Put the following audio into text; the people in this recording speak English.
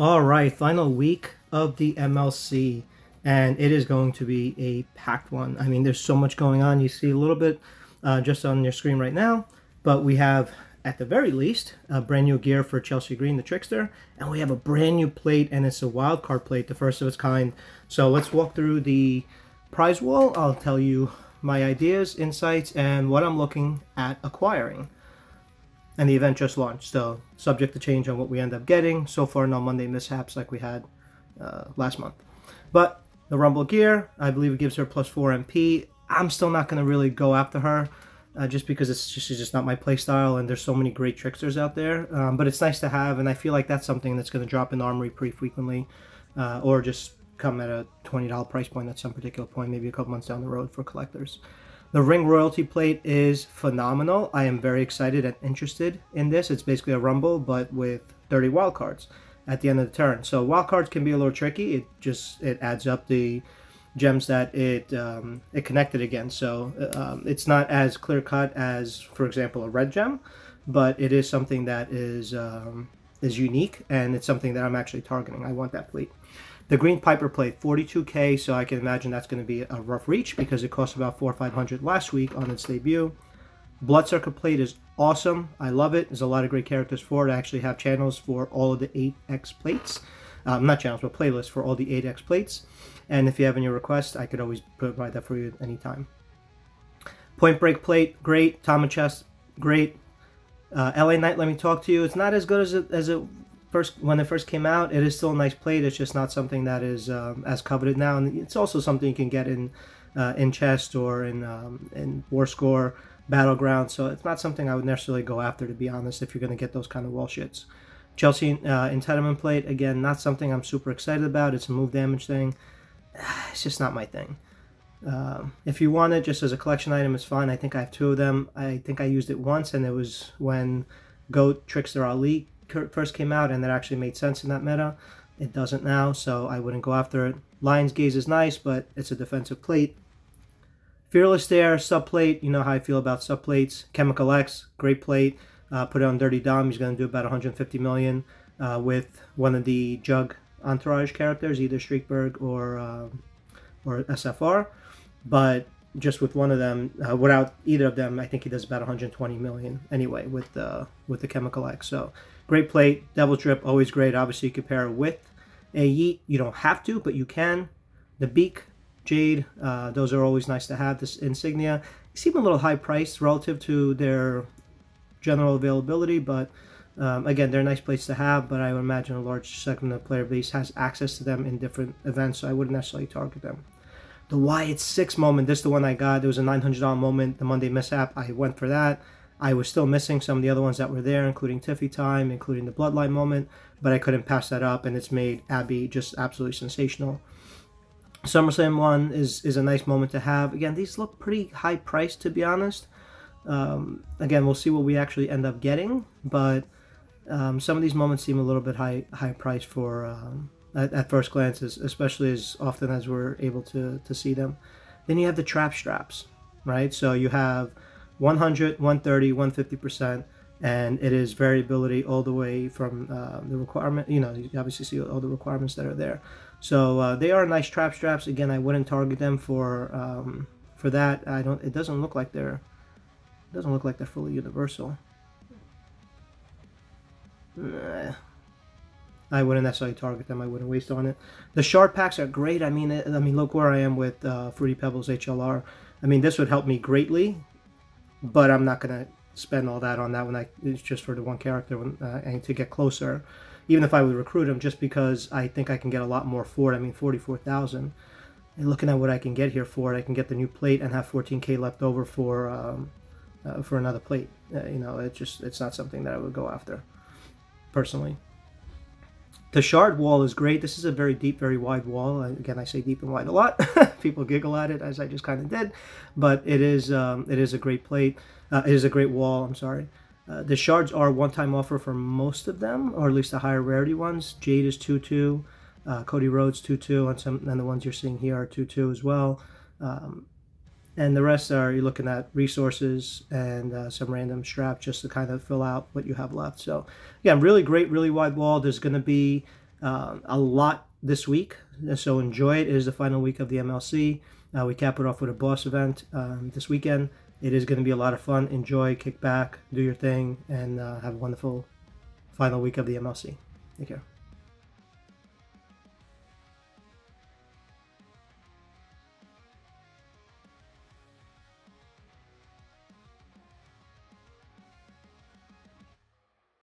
All right, final week of the MLC, and it is going to be a packed one. I mean, there's so much going on. You see a little bit just on your screen right now, but we have, at the very least, a brand new gear for Chelsea Green, the Trickster, and we have a brand new plate, and it's a wild card plate, the first of its kind. So let's walk through the prize wall. I'll tell you my ideas, insights, and what I'm looking at acquiring. And the event just launched, so subject to change on what we end up getting. So far, no Monday mishaps like we had last month. But the Rumble gear, I believe it gives her plus 4 MP. I'm still not going to really go after her just because she's just not my playstyle, and there's so many great tricksters out there. But it's nice to have, and I feel like that's something that's going to drop in the armory pretty frequently, or just come at a $20 price point at some particular point, maybe a couple months down the road for collectors. The Ring Royalty plate is phenomenal. I am very excited and interested in this. It's basically a Rumble, but with 30 wildcards at the end of the turn. So wildcards can be a little tricky. It adds up the gems that it connected against. So it's not as clear cut as, for example, a red gem, but it is something that is unique, and it's something that I'm actually targeting. I want that plate. The Green Piper plate, 42k, so I can imagine that's going to be a rough reach because it cost about $400 or $500 last week on its debut. Bloodsucker plate is awesome. I love it. There's a lot of great characters for it. I actually have channels for all of the 8x plates. Not channels, but playlists for all the 8x plates. And if you have any requests, I could always provide that for you anytime. Point Break plate, great. Tama Chest, great. LA Knight, let me talk to you. It's not as good as it when it first came out. It is still a nice plate. It's just not something that is as coveted now, and it's also something you can get in chest or in War Score, Battleground. So it's not something I would necessarily go after, to be honest, if you're going to get those kind of wall shits. Chelsea Entitlement plate, again, not something I'm super excited about. It's a move damage thing. It's just not my thing. If you want it just as a collection item, it's fine. I think I have 2 of them. I think I used it once, and it was when Goat Trickster Ali first came out, and that actually made sense in that meta. It doesn't now, so I wouldn't go after it. Lion's Gaze is nice, but it's a defensive plate. Fearless Stare, subplate. You know how I feel about subplates. Chemical X, great plate. Put it on Dirty Dom. He's going to do about 150 million with one of the Jug Entourage characters, either Streakberg or SFR. But just with one of them, without either of them, I think he does about 120 million anyway with the Chemical X. So great plate. Devil Drip, always great. Obviously, you compare it with a Yeet. You don't have to, but you can. The Beak, Jade, those are always nice to have. This Insignia, they seem a little high priced relative to their general availability, but again, they're a nice place to have, but I would imagine a large segment of the player base has access to them in different events, so I wouldn't necessarily target them. The Wyatt 6 moment, this is the one I got. There was a $900 moment, the Monday mishap. I went for that. I was still missing some of the other ones that were there, including Tiffy Time, including the Bloodline moment, but I couldn't pass that up, and it's made Abby just absolutely sensational. SummerSlam one is a nice moment to have. Again, these look pretty high priced, to be honest. Again, we'll see what we actually end up getting, but some of these moments seem a little bit high price for at first glance, especially as often as we're able to see them. Then you have the trap straps, right? So you have 100, 130, 150%, and it is variability all the way from the requirement. You know, you obviously see all the requirements that are there. So they are nice trap straps. Again, I wouldn't target them for that. It doesn't look like they're fully universal. Nah. I wouldn't necessarily target them. I wouldn't waste on it. The shard packs are great. I mean, look where I am with Fruity Pebbles HLR. I mean, this would help me greatly, but I'm not gonna spend all that on that one. It's just for the one character and to get closer. Even if I would recruit him, just because I think I can get a lot more for it. I mean, 44,000. And looking at what I can get here for it, I can get the new plate and have 14k left over for another plate. You know, it's not something that I would go after personally. The shard wall is great. This is a very deep, very wide wall. Again, I say deep and wide a lot. People giggle at it, as I just kind of did, but it is a great plate. It is a great wall. I'm sorry. The shards are one-time offer for most of them, or at least the higher rarity ones. Jade is 2-2. Cody Rhodes 2-2, and the ones you're seeing here are 2-2 as well. And the rest are, you're looking at resources and some random strap just to kind of fill out what you have left. So, yeah, really great, really wide wall. There's going to be a lot this week, so enjoy it. It is the final week of the MLC. We cap it off with a boss event this weekend. It is going to be a lot of fun. Enjoy, kick back, do your thing, and have a wonderful final week of the MLC. Take care.